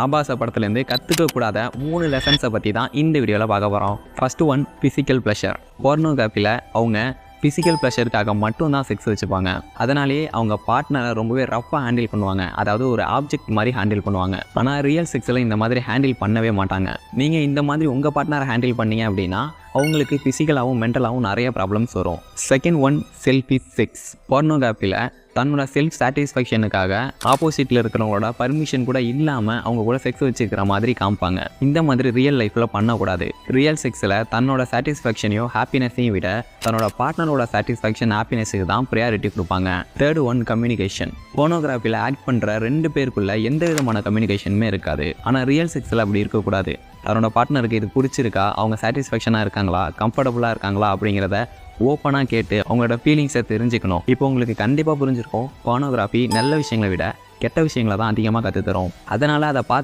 ஆபாச படத்துலேருந்து கற்றுக்கக்கூடாத 3 லெசன்ஸை பற்றி தான் இந்த வீடியோவில் பார்க்க போகிறோம். First one, physical pleasure. போர்னோகிராஃபியில் அவங்க ஃபிசிக்கல் ப்ளஷருக்காக மட்டும்தான் செக்ஸ் வச்சுப்பாங்க. அதனாலேயே அவங்க பார்ட்னரை ரொம்பவே ரஃப்பாக ஹேண்டில் பண்ணுவாங்க. அதாவது ஒரு ஆப்ஜெக்ட் மாதிரி ஹேண்டில் பண்ணுவாங்க. ஆனால் ரியல் செக்ஸில் இந்த மாதிரி ஹேண்டில் பண்ணவே மாட்டாங்க. நீங்கள் இந்த மாதிரி உங்கள் பார்ட்னரை ஹேண்டில் பண்ணீங்க அப்படின்னா அவங்களுக்கு ஃபிசிக்கலாகவும் மென்டலாகவும் நிறைய ப்ராப்ளம்ஸ் வரும். Second one, selfish sex. போர்னோகிராஃபியில் தன்னோட செல்ஃப் சாட்டிஸ்ஃபேக்ஷனுக்காக ஆப்போசிட்டில் இருக்கிறவங்களோட பர்மிஷன் கூட இல்லாமல் அவங்க கூட செக்ஸ் வச்சுக்கிற மாதிரி காமிப்பாங்க. இந்த மாதிரி ரியல் லைஃப்பில் பண்ணக்கூடாது. ரியல் செக்ஸில் தன்னோட சாட்டிஸ்ஃபேக்ஷனையும் ஹாப்பினஸையும் விட தன்னோட பார்ட்னரோட சாட்டிஸ்ஃபேக்ஷன் ஹாப்பினஸுக்கு தான் ப்ரையாரிட்டி கொடுப்பாங்க. Third one, communication. போர்னோகிராஃபியில் ஆக்ட் பண்ணுற 2 பேருக்குள்ள எந்த விதமான கம்யூனிகேஷனுமே இருக்காது. ஆனால் ரியல் செக்ஸில் அப்படி இருக்கக்கூடாது. அவரோட பார்ட்னருக்கு இது பிடிச்சிருக்கா, அவங்க சாட்டிஸ்ஃபேக்ஷனாக இருக்காங்களா, கம்ஃபர்டபுளாக இருக்காங்களா அப்படிங்கிறத ஓப்பனாக கேட்டு அவங்களோட ஃபீலிங்ஸை தெரிஞ்சுக்கணும். இப்போ உங்களுக்கு கண்டிப்பாக புரிஞ்சிருக்கும், போர்னோகிராஃபி நல்ல விஷயங்களை விட கெட்ட விஷயங்களை தான் அதிகமாக கற்றுத்தரும். அதனால் அதை பார்த்து